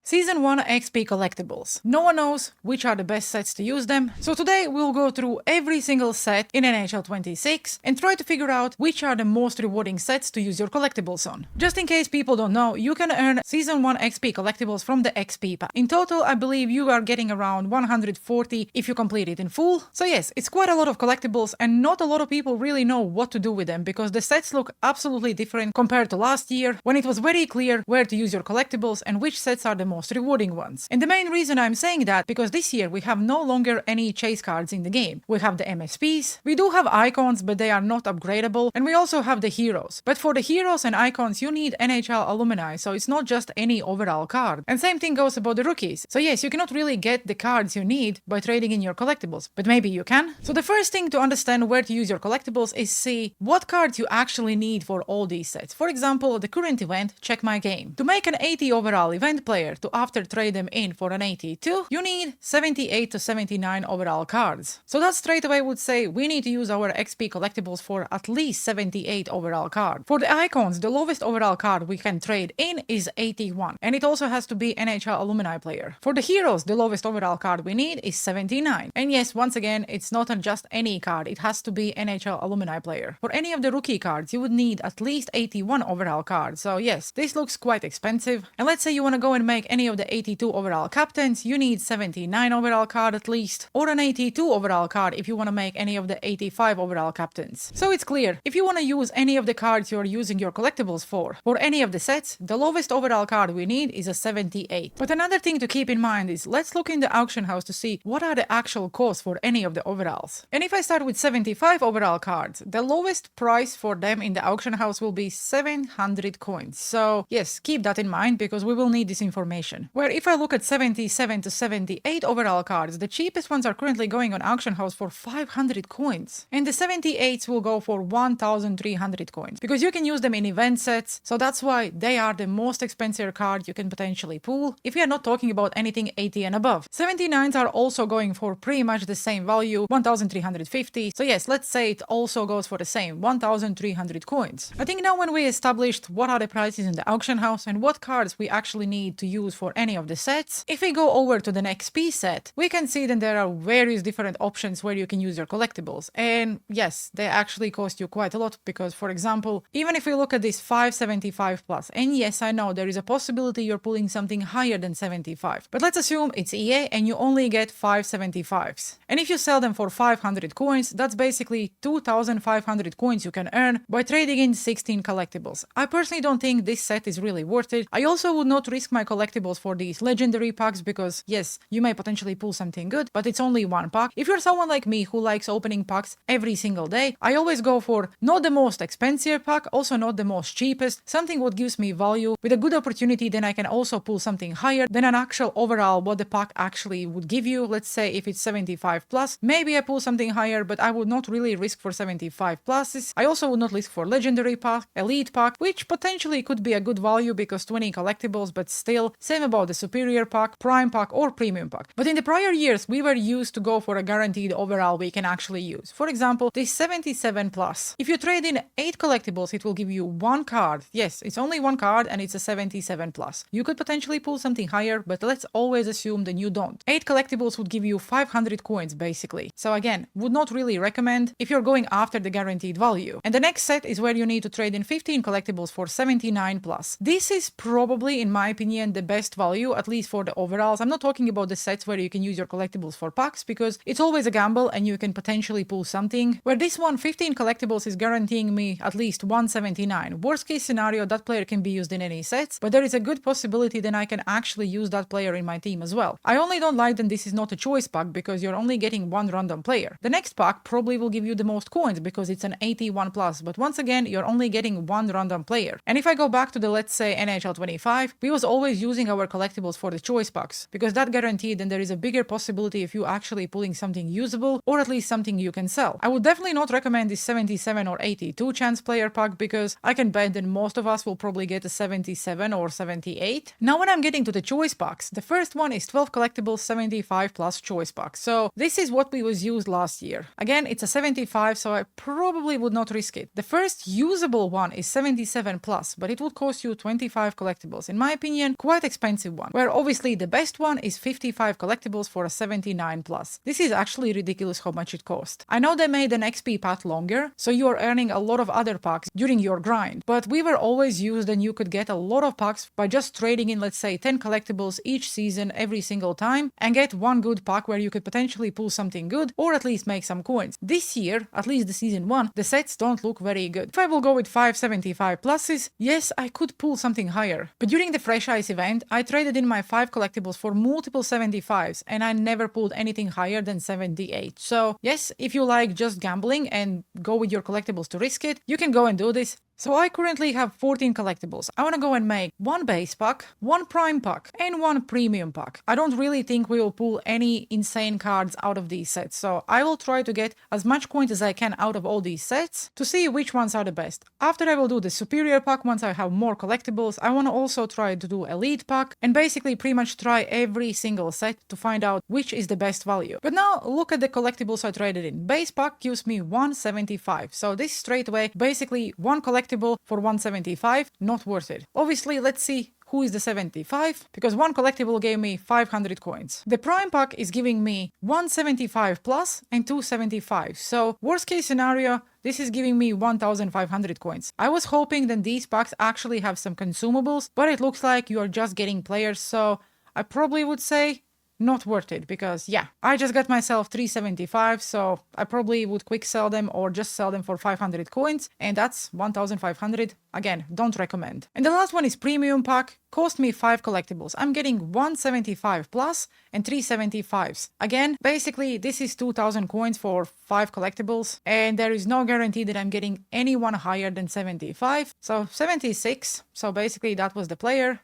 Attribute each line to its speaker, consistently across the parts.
Speaker 1: Season 1 XP collectibles. No one knows which are the best sets to use them, so today we'll go through every single set in NHL 26 and try to figure out which are the most rewarding sets to use your collectibles on. Just in case people don't know, you can earn Season 1 XP collectibles from the XP pack. In total, I believe you are getting around 140 if you complete it in full. So yes, it's quite a lot of collectibles and not a lot of people really know what to do with them because the sets look absolutely different compared to last year when it was very clear where to use your collectibles and which sets are the most rewarding ones. And the main reason I'm saying that because this year we have no longer any chase cards in the game. We have the MSPs, we do have icons but they are not upgradable, and we also have the heroes. But for the heroes and icons you need NHL alumni, so it's not just any overall card. And same thing goes about the rookies. So yes, you cannot really get the cards you need by trading in your collectibles, but maybe you can. So the first thing to understand where to use your collectibles is see what cards you actually need for all these sets. For example, the current event, Check My Game. To make an 80 overall event player to after trade them in for an 82, you need 78 to 79 overall cards. So that straight away would say we need to use our XP collectibles for at least 78 overall card. For the icons, the lowest overall card we can trade in is 81, and it also has to be NHL alumni player. For the heroes, the lowest overall card we need is 79. And yes, once again, it's not just any card, it has to be NHL alumni player. For any of the rookie cards, you would need at least 81 overall cards. So yes, this looks quite expensive. And let's say you want to go and make any of the 82 overall captains, you need 79 overall card at least, or an 82 overall card if you want to make any of the 85 overall captains. So it's clear, if you want to use any of the cards you're using your collectibles for any of the sets, the lowest overall card we need is a 78. But another thing to keep in mind is let's look in the auction house to see what are the actual costs for any of the overalls. And if I start with 75 overall cards, the lowest price for them in the auction house will be 700 coins. So yes, keep that in mind because we will need this information. Where if I look at 77 to 78 overall cards, the cheapest ones are currently going on auction house for 500 coins. And the 78s will go for 1,300 coins because you can use them in event sets. So that's why they are the most expensive card you can potentially pull if we are not talking about anything 80 and above. 79s are also going for pretty much the same value, 1,350. So yes, let's say it also goes for the same 1,300 coins. I think now when we established what are the prices in the auction house and what cards we actually need to use for any of the sets, if we go over to the next P set, we can see that there are various different options where you can use your collectibles. And yes, they actually cost you quite a lot because, for example, even if we look at this 575 plus, and yes, I know there is a possibility you're pulling something higher than 75, but let's assume it's EA and you only get 575s. And if you sell them for 500 coins, that's basically 2,500 coins you can earn by trading in 16 collectibles. I personally don't think this set is really worth it. I also would not risk my collectibles for these legendary packs because yes, you may potentially pull something good, but it's only one pack. If you're someone like me who likes opening packs every single day, I always go for not the most expensive pack, also not the most cheapest, something what gives me value with a good opportunity. Then I can also pull something higher than an actual overall what the pack actually would give you. Let's say if it's 75 plus, maybe I pull something higher, but I would not really risk for 75 pluses. I also would not risk for legendary pack, elite pack, which potentially could be a good value because 20 collectibles, but still same about the superior pack, prime pack or premium pack. But in the prior years we were used to go for a guaranteed overall we can actually use. For example, this 77 plus. If you trade in 8 collectibles, it will give you one card. Yes, it's only one card and it's a 77 plus. You could potentially pull something higher, but let's always assume that you don't. 8 collectibles would give you 500 coins basically. So again, would not really recommend if you're going after the guaranteed value. And the next set is where you need to trade in 15 collectibles for 79 plus. This is probably, in my opinion, the best value, at least for the overalls. I'm not talking about the sets where you can use your collectibles for packs because it's always a gamble and you can potentially pull something. Where this one, 15 collectibles is guaranteeing me at least 179. Worst case scenario, that player can be used in any sets, but there is a good possibility then I can actually use that player in my team as well. I only don't like that this is not a choice pack because you're only getting one random player. The next pack probably will give you the most coins because it's an 81 plus, but once again, you're only getting one random player. And if I go back to the, let's say, NHL 25, we was always using our collectibles for the choice packs because that guaranteed then there is a bigger possibility if you actually pulling something usable or at least something you can sell. I would definitely not recommend this 77 or 82 chance player pack because I can bet that most of us will probably get a 77 or 78. Now when I'm getting to the choice packs, the first one is 12 collectibles 75 plus choice packs. So this is what we was used last year. Again, it's a 75, so I probably would not risk it. The first usable one is 77 plus, but it would cost you 25 collectibles. In my opinion, quite expensive expensive one, where obviously the best one is 55 collectibles for a 79 plus. This is actually ridiculous how much it cost. I know they made an XP path longer, so you are earning a lot of other packs during your grind, but we were always used and you could get a lot of packs by just trading in, let's say, 10 collectibles each season every single time and get one good pack where you could potentially pull something good or at least make some coins. This year, at least the season 1, the sets don't look very good. If I will go with 575 pluses, yes, I could pull something higher. But during the Fresh Ice event, I traded in my 5 collectibles for multiple 75s and I never pulled anything higher than 78. So yes, if you like just gambling and go with your collectibles to risk it, you can go and do this. So I currently have 14 collectibles. I want to go and make one base pack, one prime pack, and one premium pack. I don't really think we will pull any insane cards out of these sets, so I will try to get as much coins as I can out of all these sets to see which ones are the best. After I will do the superior pack once I have more collectibles, I want to also try to do elite pack and basically pretty much try every single set to find out which is the best value. But now look at the collectibles I traded in. Base pack gives me 175, so this straight away basically one collectible for 175, not worth it. Obviously, let's see who is the 75, because one collectible gave me 500 coins. The prime pack is giving me 175 plus and 275. So worst case scenario, this is giving me 1,500 coins. I was hoping that these packs actually have some consumables, but it looks like you are just getting players. So I probably would say not worth it, because yeah, I just got myself 375, so I probably would quick sell them or just sell them for 500 coins, and that's 1,500. Again, don't recommend. And the last one is premium pack, cost me 5 collectibles. I'm getting 175 plus and 375s. Again, basically this is 2,000 coins for 5 collectibles, and there is no guarantee that I'm getting anyone higher than 75. So 76, so basically that was the player,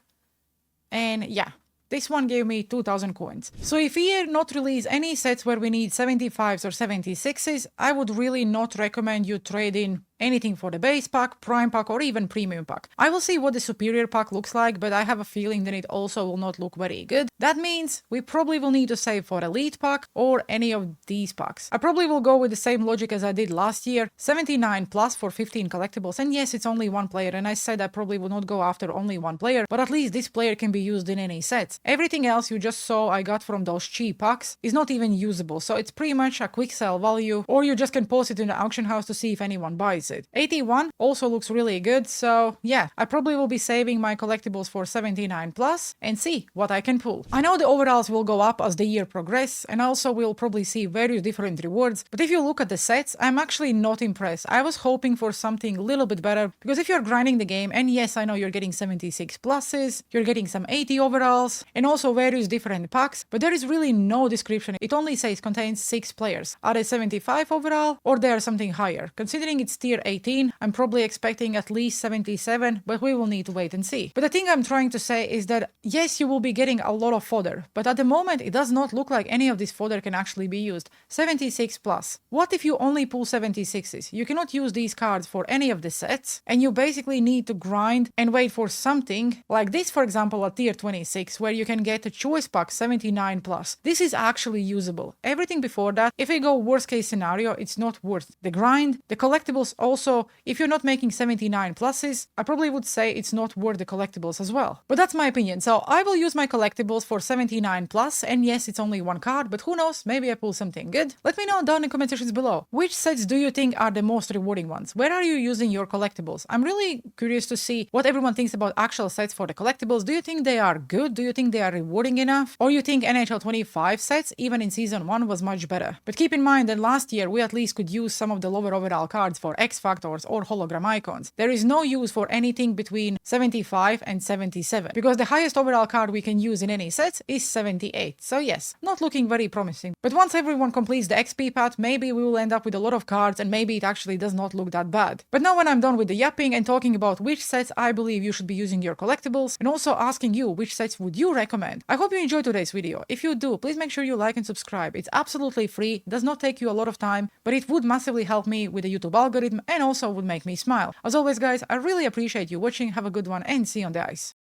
Speaker 1: and yeah. This one gave me 2,000 coins. So if EA not release any sets where we need 75s or 76s, I would really not recommend you trade in anything for the base pack, prime pack, or even premium pack. I will see what the superior pack looks like, but I have a feeling that it also will not look very good. That means we probably will need to save for elite pack or any of these packs. I probably will go with the same logic as I did last year, 79 plus for 15 collectibles, and yes, it's only one player, and I said I probably will not go after only one player, but at least this player can be used in any sets. Everything else you just saw I got from those cheap packs is not even usable, so it's pretty much a quick sell value, or you just can post it in the auction house to see if anyone buys it. 81 also looks really good, so yeah, I probably will be saving my collectibles for 79 plus and see what I can pull. I know the overalls will go up as the year progresses, and also we'll probably see various different rewards, but if you look at the sets, I'm actually not impressed. I was hoping for something a little bit better, because if you're grinding the game, and yes, I know you're getting 76 pluses, you're getting some 80 overalls, and also various different packs, but there is really no description. It only says contains 6 players. Are they 75 overall, or they are something higher? Considering it's tier 18, I'm probably expecting at least 77, but we will need to wait and see. But the thing I'm trying to say is that yes, you will be getting a lot of fodder, but at the moment it does not look like any of this fodder can actually be used. 76 plus. What if you only pull 76s? You cannot use these cards for any of the sets, and you basically need to grind and wait for something like this, for example, at tier 26, where you can get a choice pack 79 plus. This is actually usable. Everything before that, if we go worst case scenario, it's not worth the grind. The collectibles also, if you're not making 79 pluses, I probably would say it's not worth the collectibles as well. But that's my opinion. So I will use my collectibles for 79 plus, and yes, it's only one card, but who knows, maybe I pull something good. Let me know down in the comment sections below. Which sets do you think are the most rewarding ones? Where are you using your collectibles? I'm really curious to see what everyone thinks about actual sets for the collectibles. Do you think they are good? Do you think they are rewarding enough? Or you think NHL 25 sets, even in season 1, was much better? But keep in mind that last year we at least could use some of the lower overall cards for X Factors or hologram icons. There is no use for anything between 75 and 77, because the highest overall card we can use in any set is 78. So yes, not looking very promising. But once everyone completes the XP path, maybe we will end up with a lot of cards, and maybe it actually does not look that bad. But now when I'm done with the yapping and talking about which sets I believe you should be using your collectibles, and also asking you which sets would you recommend, I hope you enjoyed today's video. If you do, please make sure you like and subscribe. It's absolutely free, does not take you a lot of time, but it would massively help me with the YouTube algorithm and also would make me smile. As always guys, I really appreciate you watching, have a good one, and see you on the ice.